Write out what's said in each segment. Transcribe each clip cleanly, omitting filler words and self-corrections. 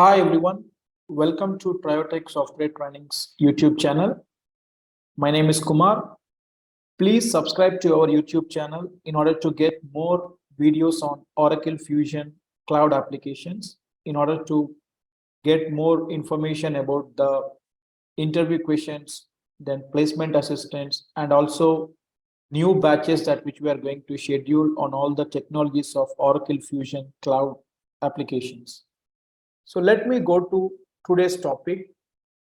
Hi everyone, welcome to TrioTech Software Training's YouTube channel. My name is Kumar. Please subscribe to our YouTube channel in order to get more videos on Oracle Fusion cloud applications, in order to get more information about the interview questions, then placement assistance, and also new batches that which we are going to schedule on all the technologies of Oracle Fusion cloud applications. So let me go to today's topic.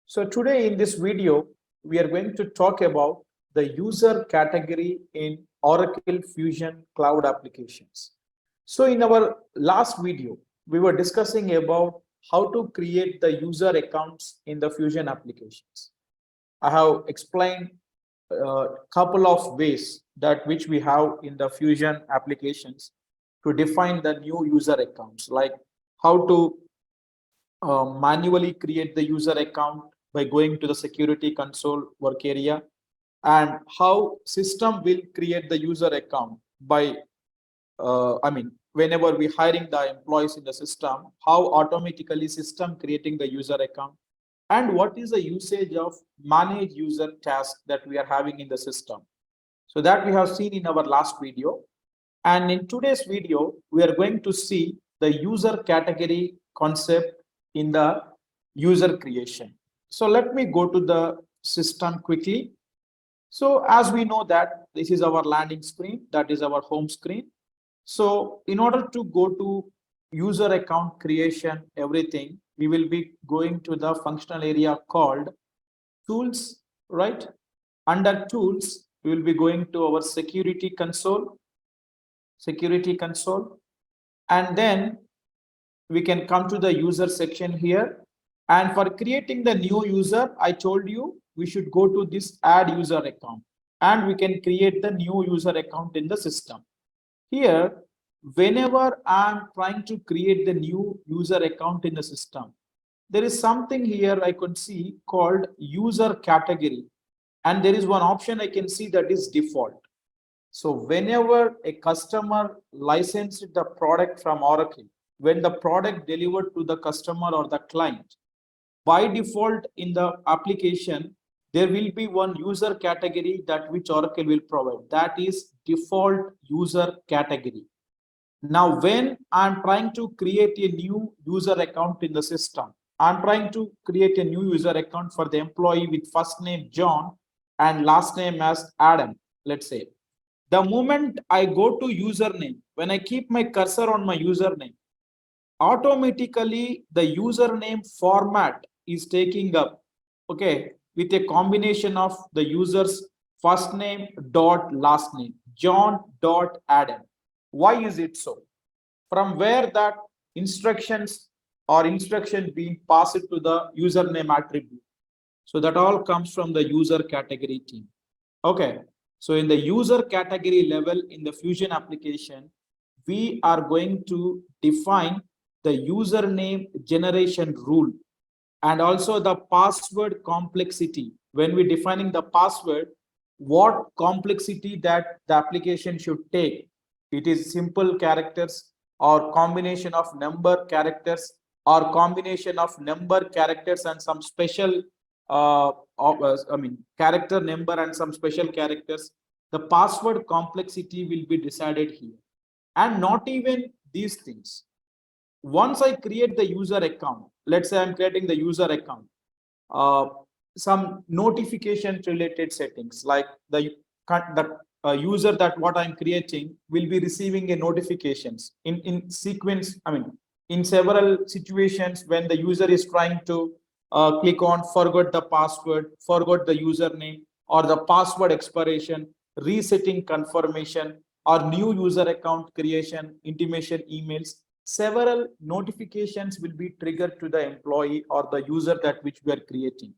So today in this video, we are going to talk about the user category in Oracle Fusion Cloud applications. So in our last video, we were discussing about how to create the user accounts in the Fusion applications. I have explained a couple of ways that which we have in the Fusion applications to define the new user accounts, like how to manually create the user account by going to the security console work area, and how system will create the user account by whenever we hiring the employees in the system, how automatically system creating the user account, and what is the usage of manage user task that we are having in the system. So that we have seen in our last video, and in today's video we are going to see the user category concept in the user creation. So let me go to the system quickly. So as we know that this is our landing screen, that is our home screen. So in order to go to user account creation, everything, we will be going to the functional area called tools, right? Under tools, we will be going to our security console, and then we can come to the user section here. And for creating the new user, I told you we should go to this add user account, and we can create the new user account in the system. Here, whenever I'm trying to create the new user account in the system, there is something here I could see called user category. And there is one option I can see that is default. So whenever a customer licensed the product from Oracle, when the product delivered to the customer or the client, by default in the application, there will be one user category that which Oracle will provide. That is default user category. Now, when I'm trying to create a new user account in the system, I'm trying to create a new user account for the employee with first name John and last name as Adam, let's say. The moment I go to username, when I keep my cursor on my username, automatically the username format is taking up, okay, with a combination of the user's first name dot last name, John dot Adam. Why is it so? From where that instruction being passed to the username attribute. So that all comes from the user category team. Okay. So in the user category level in the Fusion application, we are going to define the username generation rule and also the password complexity. When we're defining the password, what complexity that the application should take. It is simple characters or combination of number characters or combination of number characters and some special character number and some special characters. The password complexity will be decided here. And not even these things. Once I create the user account, let's say I'm creating the user account, some notification related settings like the user that what I'm creating will be receiving a notifications in sequence. In several situations when the user is trying to click on forgot the password, forgot the username, or the password expiration, resetting confirmation, or new user account creation, intimation emails, several notifications will be triggered to the employee or the user that which we are creating.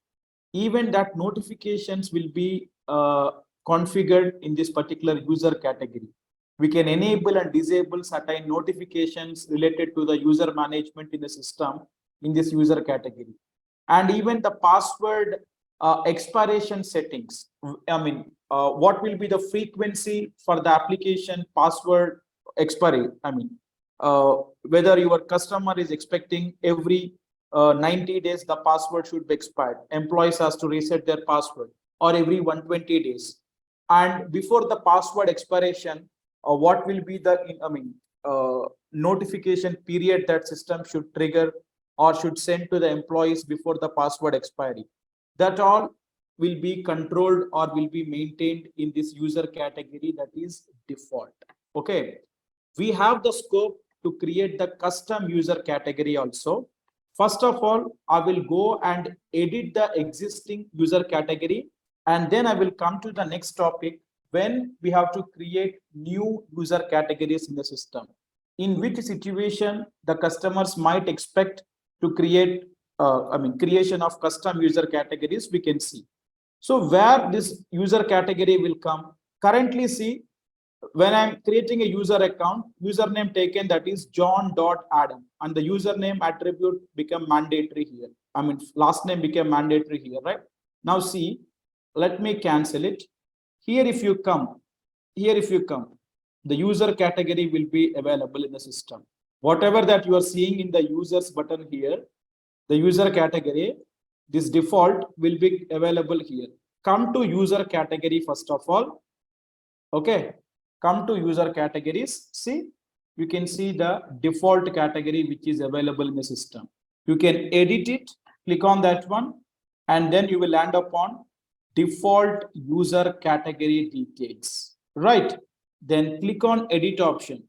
Even that notifications will be configured in this particular user category. We can enable and disable certain notifications related to the user management in the system in this user category. And even the password expiration settings. What will be the frequency for the application password expiry? Whether your customer is expecting every 90 days the password should be expired. Employees has to reset their password, or every 120 days. And before the password expiration, what will be the notification period that system should trigger or should send to the employees before the password expiry. That all will be controlled or will be maintained in this user category, that is default. Okay, we have the scope to create the custom user category also. First of all, I will go and edit the existing user category, and then I will come to the next topic when we have to create new user categories in the system. In which situation the customers might expect to create, creation of custom user categories, we can see. So where this user category will come, currently see, when I'm creating a user account, username taken, that is John.Adam, and the username attribute become mandatory here. Last name became mandatory here, right? Now see, let me cancel it. Here if you come, the user category will be available in the system. Whatever that you are seeing in the users button here, the user category, this default will be available here. Come to user category first of all. Okay, come to user categories. See, you can see the default category which is available in the system. You can edit it, click on that one, and then you will land upon default user category details, right? Then click on edit option.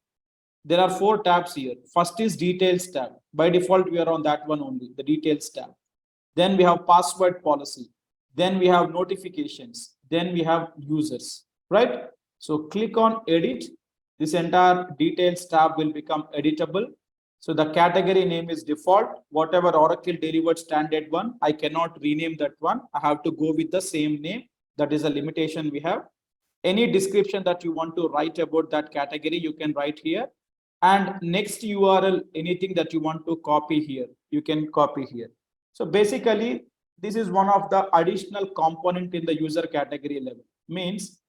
There are 4 tabs here. First is details tab. By default, we are on that one only, the details tab. Then we have password policy. Then we have notifications. Then we have users, right? So click on edit. This entire details tab will become editable. So the category name is default. Whatever Oracle delivered standard one, I cannot rename that one. I have to go with the same name. That is a limitation we have. Any description that you want to write about that category, you can write here. And next URL, anything that you want to copy here, you can copy here. So basically, this is one of the additional component in the user category level. Means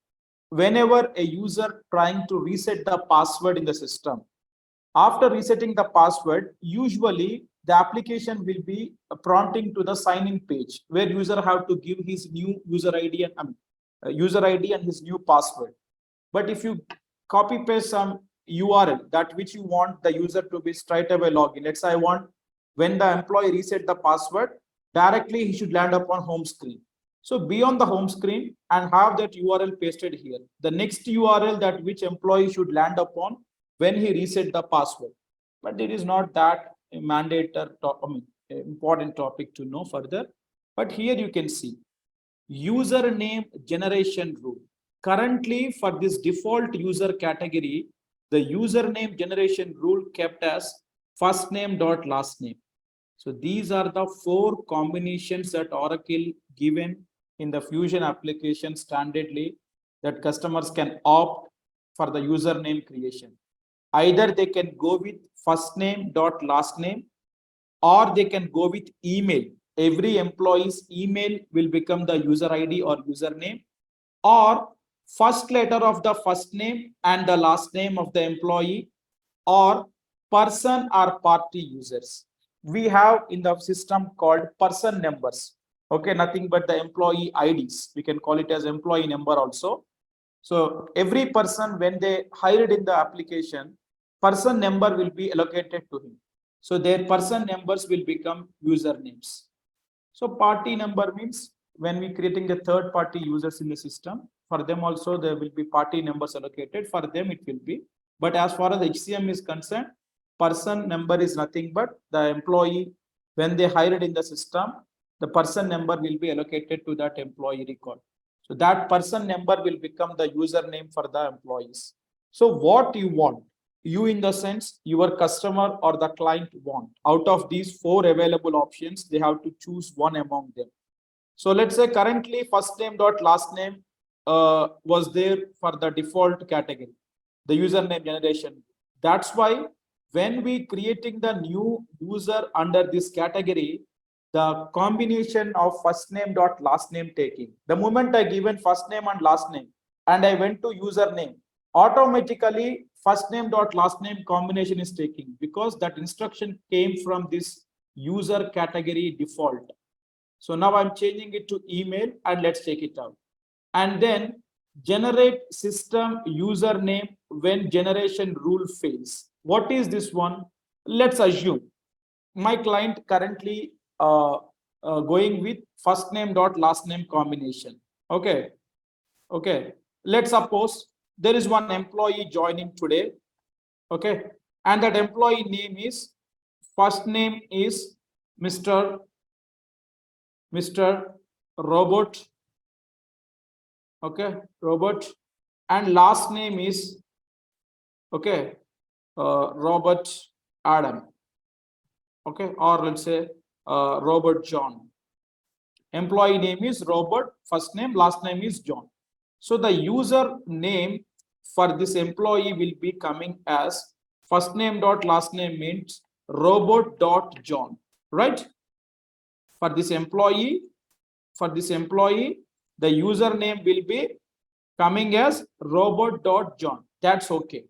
whenever a user trying to reset the password in the system, after resetting the password, usually the application will be prompting to the sign-in page where user have to give his new user ID and his new password. But if you copy paste some URL that which you want the user to be straight away login. Let's say I want when the employee reset the password, directly he should land upon home screen. So be on the home screen and have that URL pasted here. The next URL that which employee should land upon when he reset the password. But it is not that important topic to know further. But here you can see username generation rule. Currently for this default user category, the username generation rule kept as first name dot last name. So these are the 4 combinations that Oracle given in the Fusion application standardly that customers can opt for the username creation. Either they can go with first name dot last name, or they can go with email. Every employee's email will become the user ID or username, or first letter of the first name and the last name of the employee, or person or party users. We have in the system called person numbers. Okay, nothing but the employee IDs. We can call it as employee number also. So every person, when they hired in the application, person number will be allocated to him. So their person numbers will become usernames. So party number means when we creating the third party users in the system, for them also there will be party numbers allocated. For them it will be. But as far as HCM is concerned, person number is nothing but the employee when they hired in the system, the person number will be allocated to that employee record. So that person number will become the username for the employees. So what you want, you in the sense your customer or the client want, out of these 4 available options, they have to choose one among them. So let's say currently first name dot last name was there for the default category, the username generation. That's why when we creating the new user under this category, the combination of first name dot last name taking, the moment I given first name and last name and I went to username, automatically first name dot last name combination is taking, because that instruction came from this user category default. So now I'm changing it to email and let's check it out. And then generate system username when generation rule fails. What is this one? Let's assume my client currently going with first name dot last name combination. Okay. Okay. Let's suppose there is one employee joining today. Okay. And that employee name is first name is Mr. Robot. Okay. Robert. And last name is okay. Robert Adam. Okay. Or let's say Robert John. Employee name is Robert, first name, last name is John. So the user name for this employee will be coming as first name dot last name means Robert dot John, right? For this employee, the username will be coming as Robert dot John. That's okay.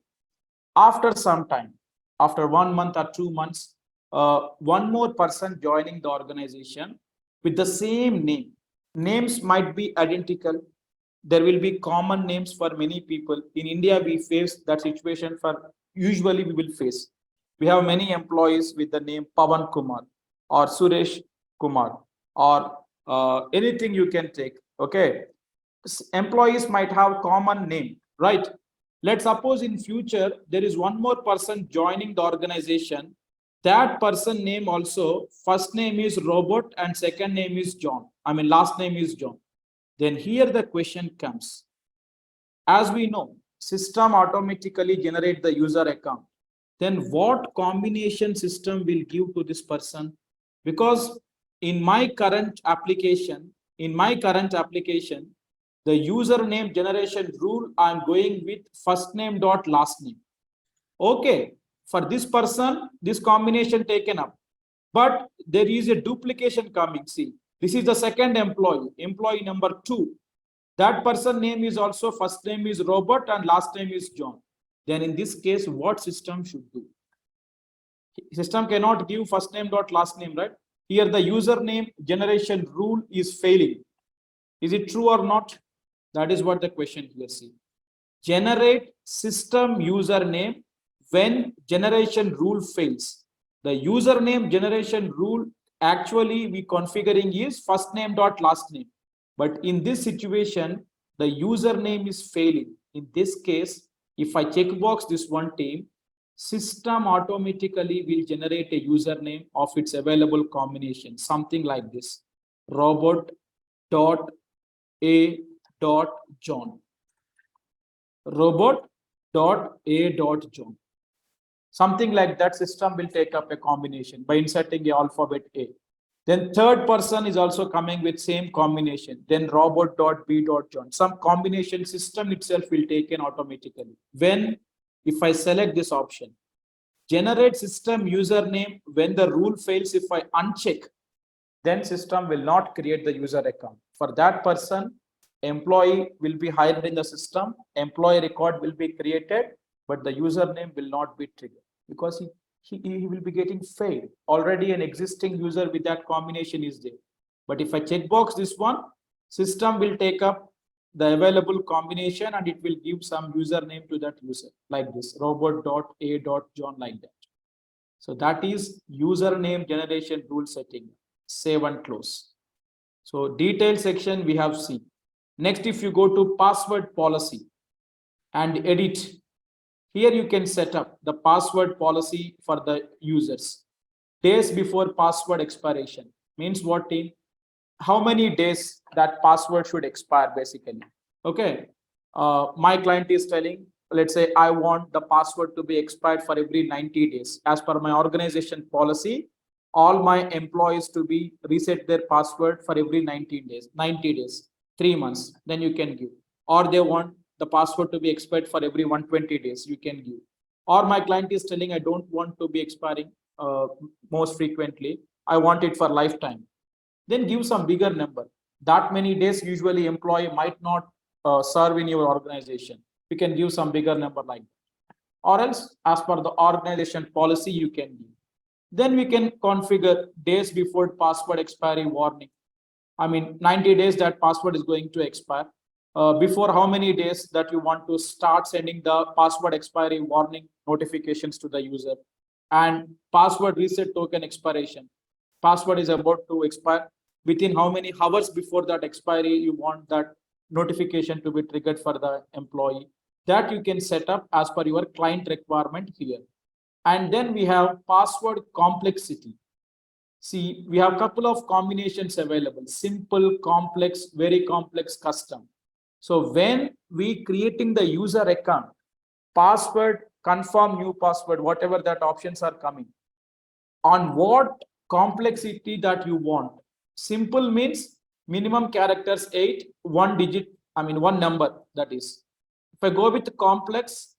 After some time, after 1 month or 2 months, one more person joining the organization with the same name. Names might be identical. There will be common names for many people. In India, we face that situation for usually we will face. We have many employees with the name Pavan Kumar or Suresh Kumar or anything you can take. Okay. Employees might have common name, right? Let's suppose in future, there is one more person joining the organization. That person name also, first name is Robert and second name is John. I mean, last name is John. Then here the question comes. As we know, system automatically generate the user account. Then what combination system will give to this person? Because in my current application, the username generation rule, I'm going with first name dot last name. Okay, for this person, this combination taken up, but there is a duplication coming. See, this is the second employee number 2. That person name is also first name is Robert and last name is John. Then in this case, what system should do? System cannot give first name dot last name, right? Here the username generation rule is failing. Is it true or not? That is what the question here see. Generate system username when generation rule fails. The username generation rule actually we configuring is first name dot last name. But in this situation, the username is failing. In this case, if I checkbox this one team, system automatically will generate a username of its available combination, something like this: Robert dot a dot John. Robot dot a dot John. Something like that system will take up a combination by inserting a alphabet A. Then third person is also coming with same combination. Then robot dot b dot John. Some combination system itself will take in automatically. When if I select this option, generate system username when the rule fails, if I uncheck, then system will not create the user account. For that person, employee will be hired in the system, employee record will be created, but the username will not be triggered because he will be getting failed. Already an existing user with that combination is there. But if I checkbox this one, system will take up the available combination and it will give some username to that user like this, robot.a.john, like that. So that is username generation rule setting. Save and close. So detail section we have seen. Next, if you go to password policy and edit, here you can set up the password policy for the users. Days before password expiration means what, team? How many days that password should expire basically. Okay. My client is telling, let's say I want the password to be expired for every 90 days. As per my organization policy, all my employees to be reset their password for every 90 days, 3 months, then you can give. Or they want the password to be expired for every 120 days, you can give. Or my client is telling, I don't want to be expiring most frequently, I want it for lifetime. Then give some bigger number. That many days usually employee might not serve in your organization. You can give some bigger number like that. Or else as per the organization policy you can give. Then we can configure days before password expiry warning. I mean, 90 days that password is going to expire. Before how many days that you want to start sending the password expiry warning notifications to the user, and password reset token expiration. Password is about to expire. Within how many hours before that expiry you want that notification to be triggered for the employee. That you can set up as per your client requirement here. And then we have password complexity. See, we have a couple of combinations available: simple, complex, very complex, custom. So when we creating the user account, password, confirm new password, whatever that options are coming, on what complexity that you want. Simple means minimum characters 8, one digit, I mean one number, that is. If I go with complex,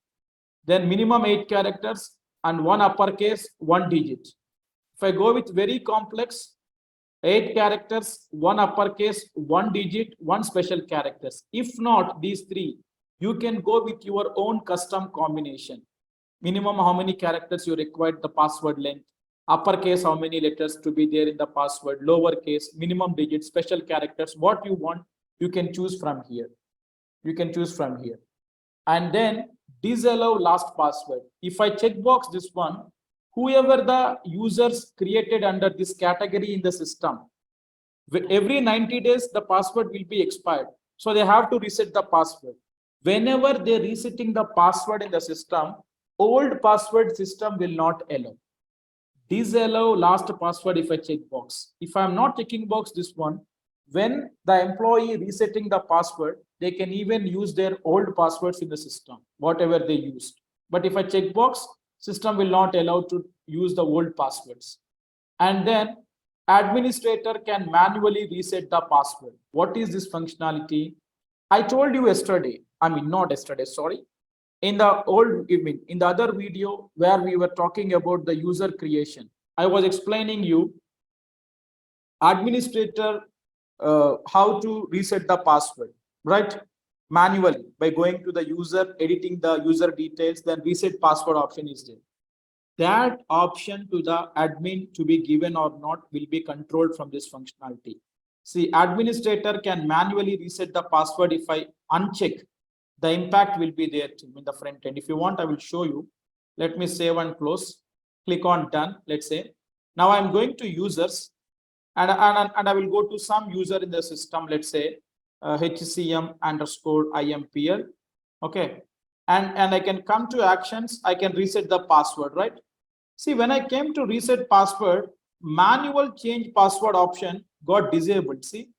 then minimum 8 characters and one uppercase, one digit. If I go with very complex, 8 characters, one uppercase, one digit, one special characters. If not these three, you can go with your own custom combination. Minimum how many characters you require, the password length, uppercase how many letters to be there in the password, lowercase, minimum digit, special characters, what you want, you can choose from here. You can choose from here. And then disallow last password. If I checkbox this one, whoever the users created under this category in the system, every 90 days the password will be expired, so they have to reset the password. Whenever they're resetting the password in the system, old password system will not allow. Disallow last password if I check box. If I'm not checking box this one, when the employee resetting the password, they can even use their old passwords in the system, whatever they used. But if I check box, system will not allow to use the old passwords. And then administrator can manually reset the password. What is this functionality? I told you yesterday, I mean not yesterday, sorry, in the old evening, in the other video where we were talking about the user creation, I was explaining you administrator how to reset the password, right? Manually by going to the user, editing the user details, then reset password option is there. That option to the admin to be given or not will be controlled from this functionality. See, administrator can manually reset the password. If I uncheck, the impact will be there in the front end. If you want, I will show you. Let me save and close. Click on done, let's say. Now I'm going to users, and I will go to some user in the system, let's say HCM underscore IMPL. Okay. And I can come to actions. I can reset the password, right? See, when I came to reset password, manual change password option got disabled. See,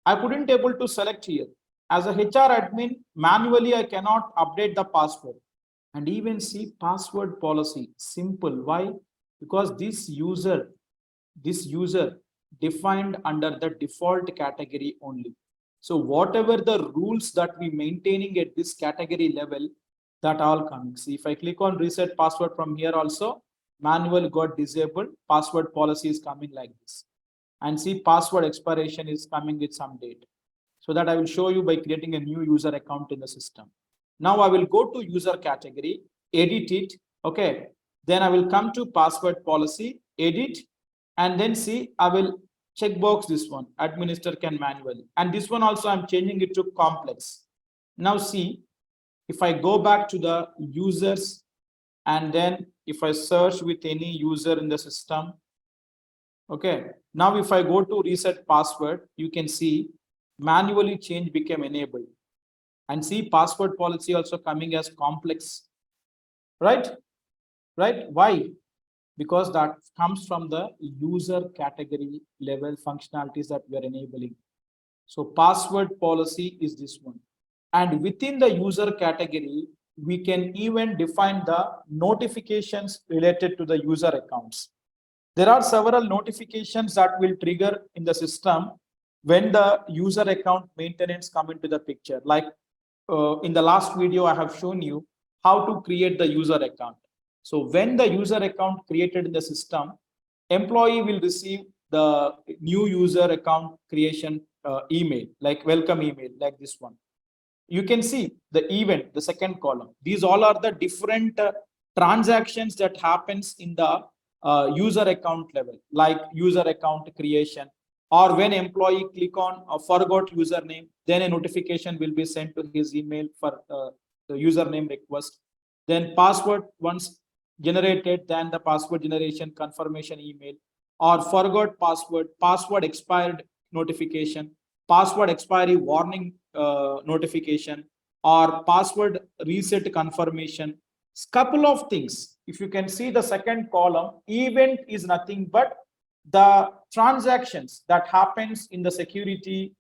I couldn't able to select here. As a HR admin, manually I cannot update the password. And even see password policy, simple. Why? Because this user defined under the default category only. So whatever the rules that we maintaining at this category level, that all coming. See, if I click on reset password from here also, manual got disabled, password policy is coming like this. And see, password expiration is coming with some date. So that I will show you by creating a new user account in the system. Now I will go to user category, edit it. Okay. Then I will come to password policy, edit, and then see, I will checkbox this one, administer can manually. And this one also I'm changing it to complex. Now see, if I go back to the users, and then if I search with any user in the system, okay, now if I go to reset password, you can see manually change became enabled. And see, password policy also coming as complex, right? Why? Because that comes from the user category level functionalities that we are enabling. So password policy is this one. And within the user category, we can even define the notifications related to the user accounts. There are several notifications that will trigger in the system when the user account maintenance come into the picture. Like in the last video, I have shown you how to create the user account. So when the user account created in the system, employee will receive the new user account creation email, like welcome email, like this one. You can see the event, the second column. These all are the different transactions that happens in the user account level, like user account creation, or when employee click on forgot username, then a notification will be sent to his email for the username request. Then password once generated, then the password generation confirmation email, or forgot password, password expired notification, password expiry warning notification, or password reset confirmation. Couple of things. If you can see the second column, event is nothing but the transactions that happens in the security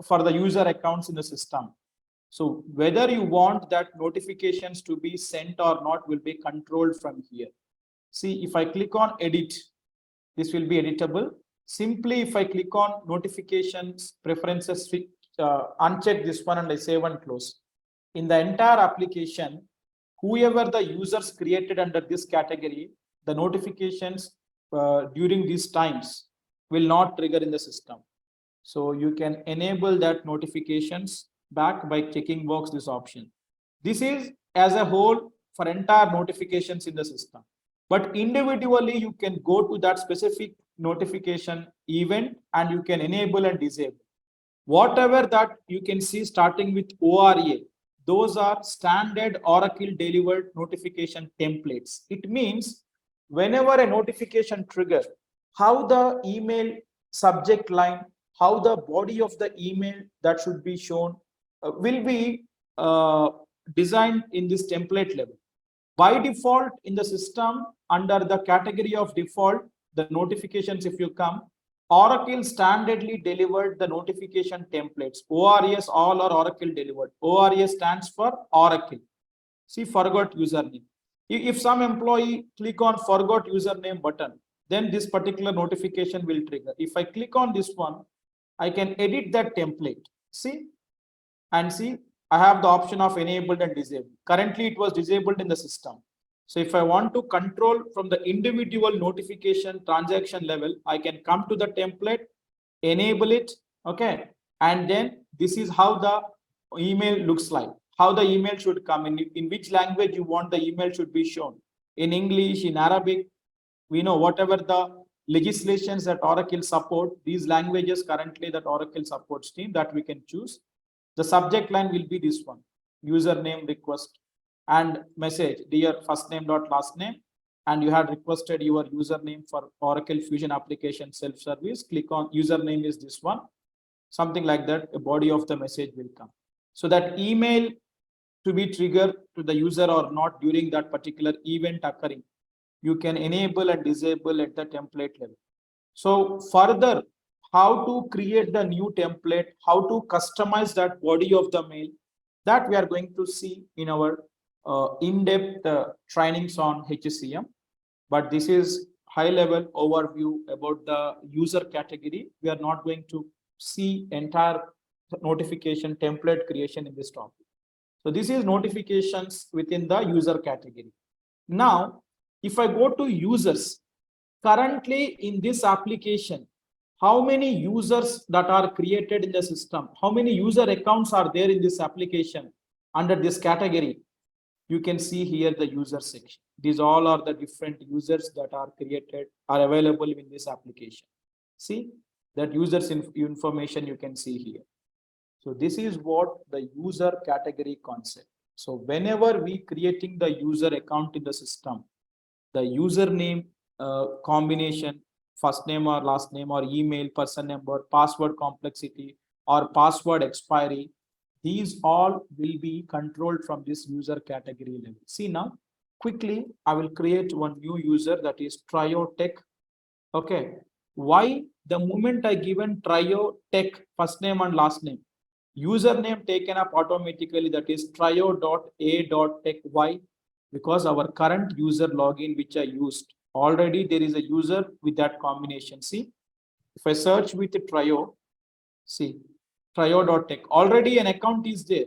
for the user accounts in the system. So whether you want that notifications to be sent or not will be controlled from here. See, if I click on edit, this will be editable. Simply, if I click on notifications, preferences, uncheck this one and I save and close. In the entire application, whoever the users created under this category, the notifications during these times will not trigger in the system. So you can enable that notifications back by checking box this option. This is as a whole for entire notifications in the system. But individually, you can go to that specific notification event and you can enable and disable. Whatever that you can see starting with ORA, those are standard Oracle delivered notification templates. It means whenever a notification trigger, how the email subject line, how the body of the email that should be shown will be designed in this template level. By default in the system, under the category of default, the notifications, if you come, Oracle standardly delivered the notification templates. ORS, all are Oracle delivered. ORS stands for Oracle. See, forgot username. If some employee click on forgot username button, then this particular notification will trigger. If I click on this one, I can edit that template. See, and see, I have the option of enabled and disabled. Currently, it was disabled in the system. So if I want to control from the individual notification transaction level, I can come to the template, enable it, okay? And then this is how the email looks like, how the email should come, in which language you want the email should be shown. In English, in Arabic, we know whatever the legislations that Oracle support, these languages currently that Oracle supports team that we can choose. The subject line will be this one, username request and message, dear first name dot last name, and you had requested your username for Oracle Fusion application self-service. Click on username is this one, something like that. A body of the message will come. So that email to be triggered to the user or not during that particular event occurring, you can enable and disable at the template level. So further, how to create the new template, how to customize that body of the mail, that we are going to see in our in-depth trainings on HCM. But this is high-level overview about the user category. We are not going to see entire notification template creation in this topic. So this is notifications within the user category. Now, if I go to users, currently in this application, how many users that are created in the system, how many user accounts are there in this application under this category? You can see here the user section. These all are the different users that are created, are available in this application. See that users information you can see here. So this is what the user category concept. So whenever we creating the user account in the system, the username combination, first name or last name or email, person number, password complexity or password expiry, these all will be controlled from this user category level. See now, quickly, I will create one new user that is TrioTech. Okay, why? The moment I given TrioTech first name and last name, username taken up automatically, that is trio.a.tech. Why? Because our current user login which I used, already there is a user with that combination. See, if I search with Trio, see, trio.tech, already an account is there.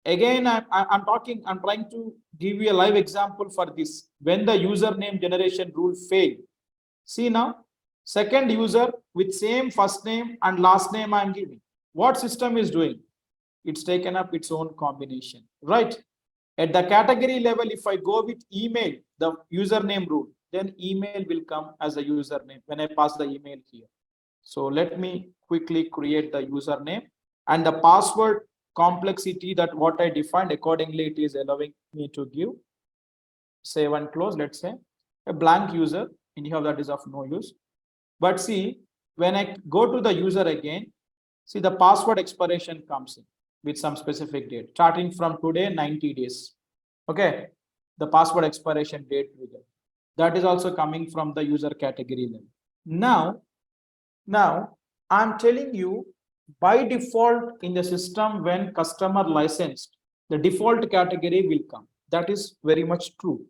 Again, I'm trying to give you a live example for this. When the username generation rule failed, see now, second user with same first name and last name I'm giving. What system is doing? It's taken up its own combination, right? At the category level, if I go with email, the username rule, then email will come as a username when I pass the email here. So let me quickly create the username, and the password complexity that what I defined accordingly, it is allowing me to give save and close. Let's say a blank user, anyhow that is of no use. But see, when I go to the user again, see the password expiration comes in with some specific date starting from today 90 days. Okay, the password expiration date trigger, that is also coming from the user category level. Now I'm telling you, by default in the system, when customer licensed, the default category will come. That is very much true.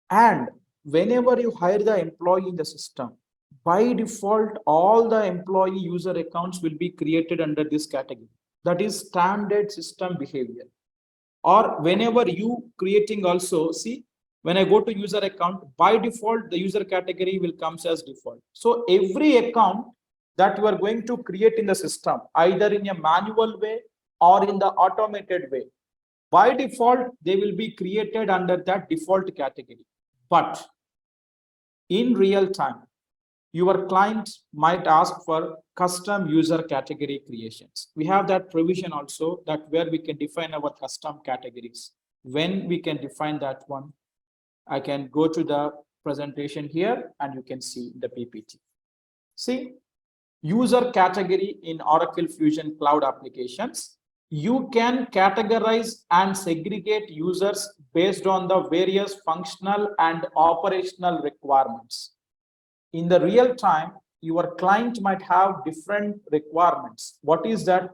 And whenever you hire the employee in the system, by default, all the employee user accounts will be created under this category. That is standard system behavior. Or whenever you creating also, see, when I go to user account, by default, the user category will comes as default. So every account that you are going to create in the system, either in a manual way or in the automated way, by default, they will be created under that default category. But in real time, your client might ask for custom user category creations. We have that provision also, that where we can define our custom categories. When we can define that one, I can go to the presentation here and you can see the PPT. See, user category in Oracle Fusion Cloud applications. You can categorize and segregate users based on the various functional and operational requirements. In the real time, your client might have different requirements. What is that?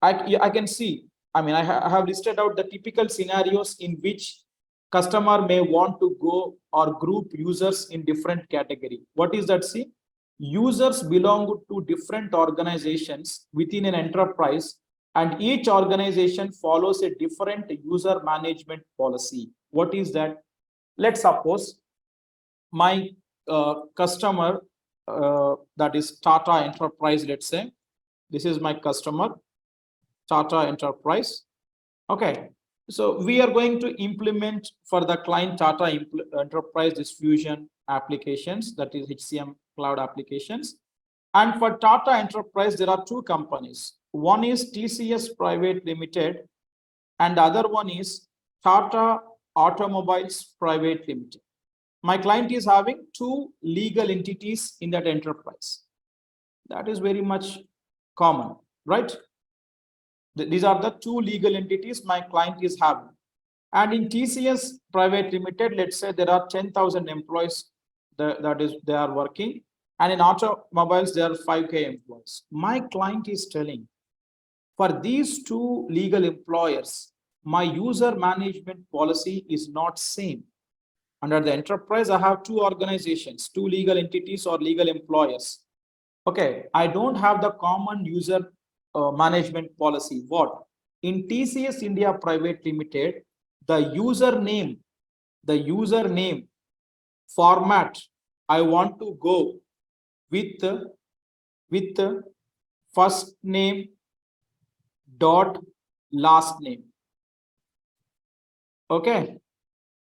I can see, I mean, I have listed out the typical scenarios in which customer may want to go or group users in different category. What is that? See, users belong to different organizations within an enterprise, and each organization follows a different user management policy. What is that? Let's suppose my customer, that is Tata Enterprise, let's say. This is my customer, Tata Enterprise. Okay, so we are going to implement for the client Tata Enterprise this Fusion applications, that is HCM cloud applications. And for Tata Enterprise, there are two companies. One is TCS Private Limited, and the other one is Tata Automobiles Private Limited. My client is having two legal entities in that enterprise. That is very much common, right? These are the two legal entities my client is having. And in TCS Private Limited, let's say there are 10,000 employees that is they are working. And in automobiles, there are 5K employees. My client is telling, for these two legal employers, my user management policy is not same. Under the enterprise, I have two organizations, two legal entities or legal employers. Okay, I don't have the common user management policy. What? In TCS India Private Limited, the username format, I want to go with first name dot last name. Okay,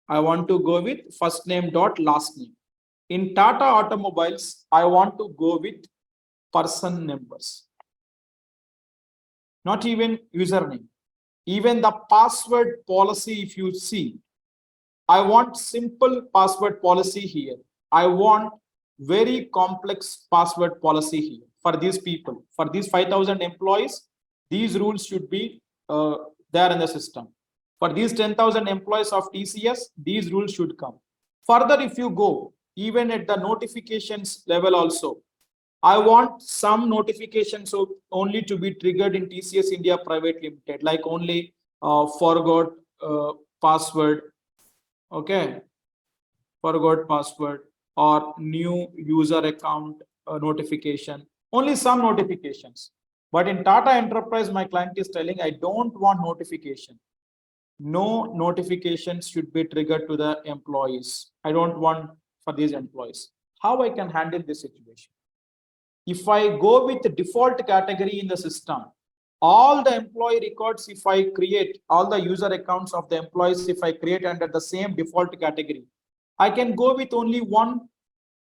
I want to go with first name dot last name. In Tata Automobiles, I want to go with person numbers, not even username. Even the password policy, if you see, I want simple password policy here. I want very complex password policy here for these people. For these 5,000 employees, these rules should be there in the system. For these 10,000 employees of TCS, these rules should come. Further, if you go, even at the notifications level also, I want some notifications only to be triggered in TCS India Private Limited, like only forgot password, okay, forgot password, or new user account notification, only some notifications. But in Tata Enterprise, my client is telling, I don't want notification. No notifications should be triggered to the employees. I don't want for these employees. How I can handle this situation? If I go with the default category in the system, all the employee records, if I create all the user accounts of the employees, if I create under the same default category, I can go with only one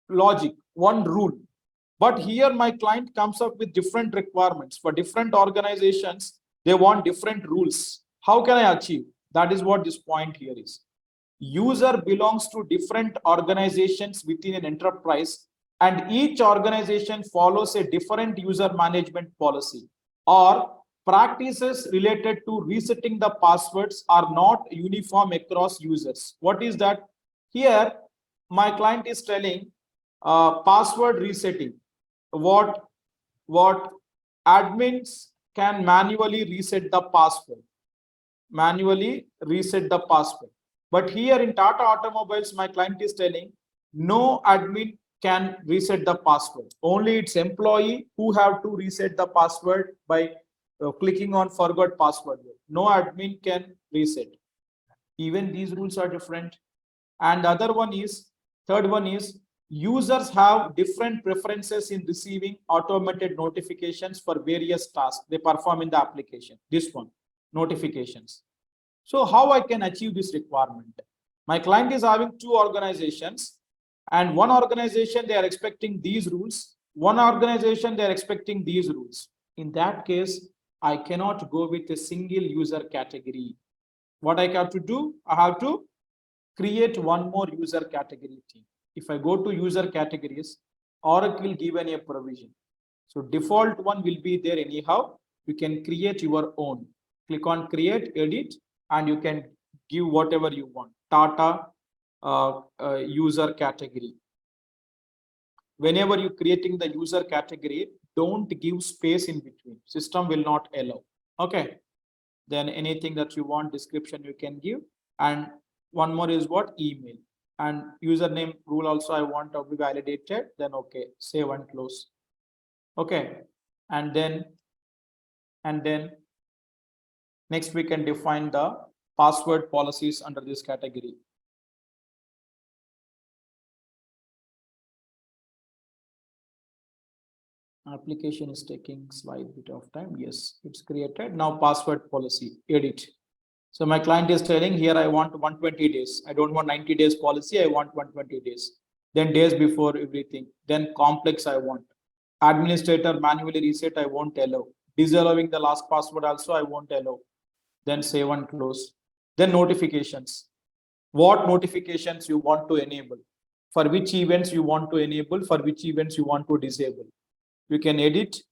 logic, one rule. But here my client comes up with different requirements. For different organizations, they want different rules. How can I achieve? That is what this point here is. User belongs to different organizations within an enterprise, and each organization follows a different user management policy, or practices related to resetting the passwords are not uniform across users. What is that? Here my client is telling password resetting. What admins can manually reset the password, but here in Tata Automobiles, my client is telling no admin can reset the password. Only its employee who have to reset the password by clicking on forgot password. No admin can reset. Even these rules are different. And third one is users have different preferences in receiving automated notifications for various tasks they perform in the application. This one, notifications. So how I can achieve this requirement? My client is having two organizations, and one organization they are expecting these rules, one organization they are expecting these rules. In that case, I cannot go with a single user category. What I have to do, I have to create one more user category team. If I go to user categories, Oracle given a provision. So default one will be there anyhow. You can create your own. Click on create, edit, and you can give whatever you want. Tata user category. Whenever you're creating the user category, don't give space in between. System will not allow. Okay. Then anything that you want, description you can give. And one more is what? Email. And username rule also I want to be validated. Then okay, save and close. Okay. And then next we can define the password policies under this category. Application is taking slight bit of time. Yes, it's created. Now password policy, edit. So my client is telling here I want 120 days. I don't want 90 days policy. I want 120 days. Then days before everything. Then complex I want. Administrator manually reset I won't allow. Disallowing the last password also I won't allow. Then save and close. Then notifications. What notifications you want to enable? For which events you want to enable? For which events you want to disable? You can edit,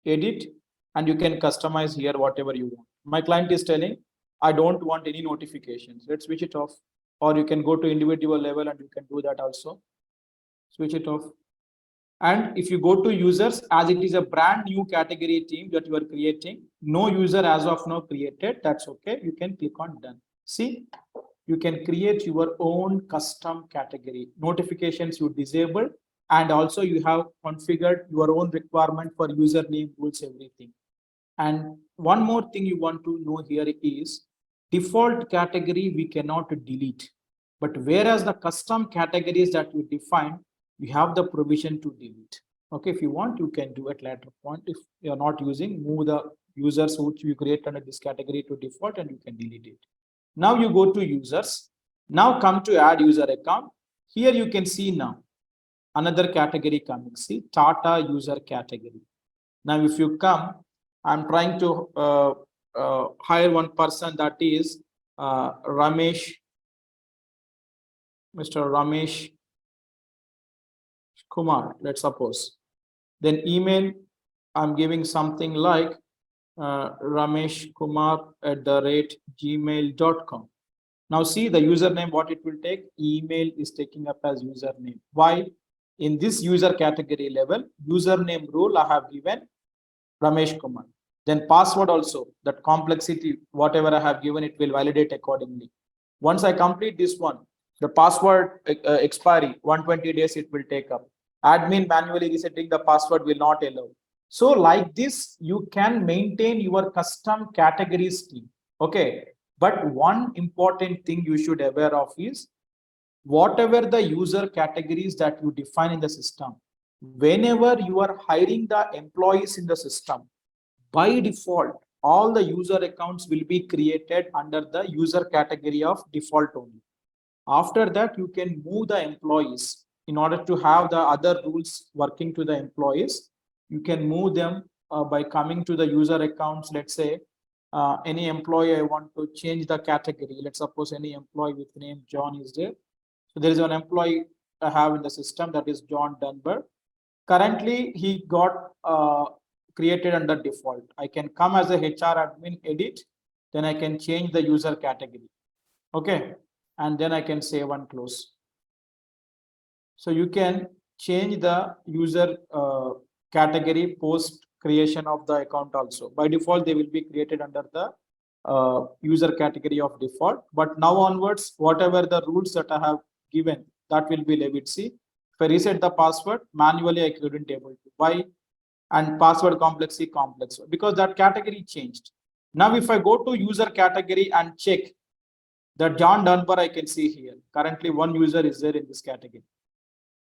and you can customize here whatever you want. My client is telling I don't want any notifications. Let's switch it off. Or you can go to individual level and you can do that also. Switch it off. And if you go to users, as it is a brand new category team that you are creating, no user as of now created, that's okay. You can click on done. See, you can create your own custom category. Notifications you disable, and also you have configured your own requirement for username, rules, everything. And one more thing you want to know here is default category we cannot delete. But whereas the custom categories that you define, we have the provision to delete. Okay, if you want, you can do at later point. If you are not using, move the users which you create under this category to default and you can delete it. Now you go to users. Now come to add user account. Here you can see now another category coming. See, Tata user category. Now if you come, I'm trying to hire one person, that is Ramesh, Mr. Ramesh Kumar, let's suppose. Then email, I'm giving something like rameshkumar@gmail.com. Now see the username, what it will take. Email is taking up as username. Why? In this user category level, username rule I have given Ramesh Kumar. Then password also, that complexity, whatever I have given, it will validate accordingly. Once I complete this one, the password expiry, 120 days it will take up. Admin manually resetting the password will not allow. So like this, you can maintain your custom category scheme. Okay. But one important thing you should aware of is whatever the user categories that you define in the system, whenever you are hiring the employees in the system, by default, all the user accounts will be created under the user category of default only. After that, you can move the employees in order to have the other rules working to the employees. You can move them by coming to the user accounts. Let's say any employee, I want to change the category. Let's suppose any employee with name John is there. So there is an employee I have in the system, that is John Dunbar. Currently, he got created under default. I can come as a HR admin, edit, then I can change the user category. Okay, and then I can save and close. So you can change the user category post creation of the account also. By default, they will be created under the user category of default. But now onwards, whatever the rules that I have given, that will be levied. See, if I reset the password, manually I couldn't able to. Why? And password complexity complex, because that category changed. Now, if I go to user category and check that John Dunbar, I can see here, currently one user is there in this category.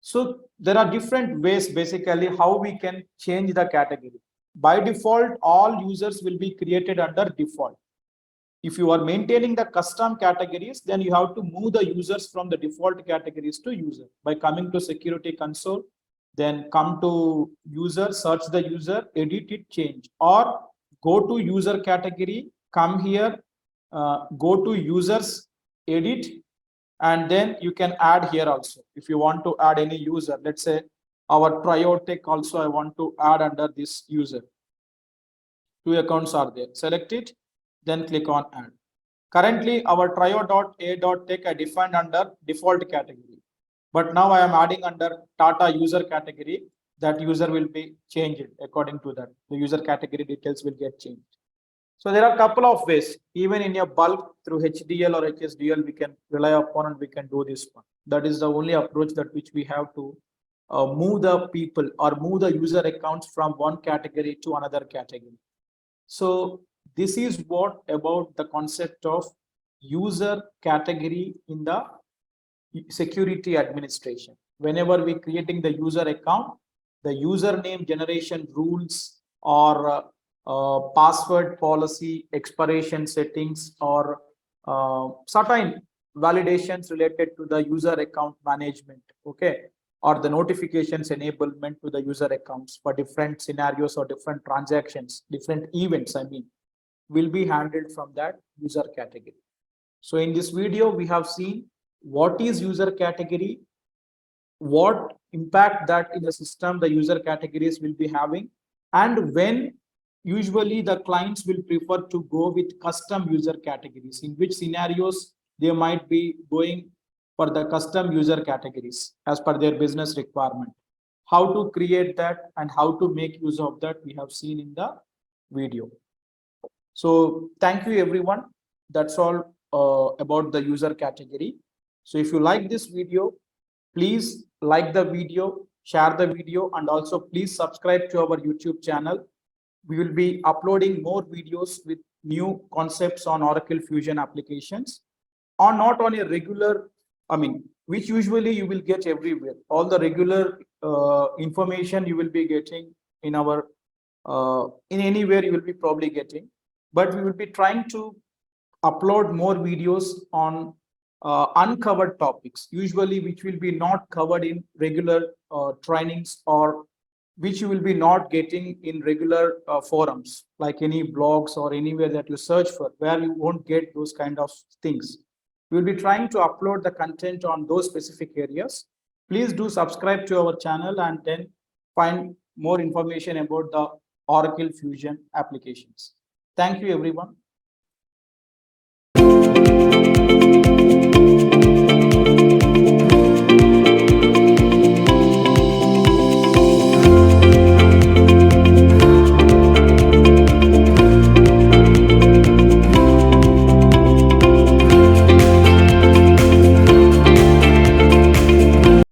So there are different ways basically how we can change the category. By default, all users will be created under default. If you are maintaining the custom categories, then you have to move the users from the default categories to user by coming to security console, then come to user, search the user, edit it, change, or go to user category, come here, go to users, edit, and then you can add here also. If you want to add any user, let's say our TrioTech also, I want to add under this user. 2 accounts are there. Select it, then click on add. Currently, our trio.a.tech I defined under default category. But now I am adding under Tata user category. That user will be changed according to that. The user category details will get changed. So there are a couple of ways. Even in your bulk through HDL or HSDL, we can rely upon and we can do this one. That is the only approach that which we have to move the people or move the user accounts from one category to another category. So this is what about the concept of user category in the security administration. Whenever we creating the user account, the username generation rules or password policy, expiration settings, or certain validations related to the user account management, okay, or the notifications enablement to the user accounts for different scenarios or different transactions, different events, I mean, will be handled from that user category. So in this video, we have seen what is user category, what impact that in the system the user categories will be having, and when usually the clients will prefer to go with custom user categories, in which scenarios they might be going for the custom user categories as per their business requirement. How to create that and how to make use of that, we have seen in the video. So thank you everyone. That's all about the user category. So if you like this video, please like the video, share the video, and also please subscribe to our YouTube channel. We will be uploading more videos with new concepts on Oracle Fusion applications, or not on a regular, I mean, which usually you will get everywhere. All the regular information you will be getting in our, in anywhere you will be probably getting, but we will be trying to upload more videos on uncovered topics, usually which will be not covered in regular trainings, or which you will be not getting in regular forums, like any blogs or anywhere that you search for, where you won't get those kind of things. We will be trying to upload the content on those specific areas. Please do subscribe to our channel and then find more information about the Oracle Fusion applications. Thank you, everyone.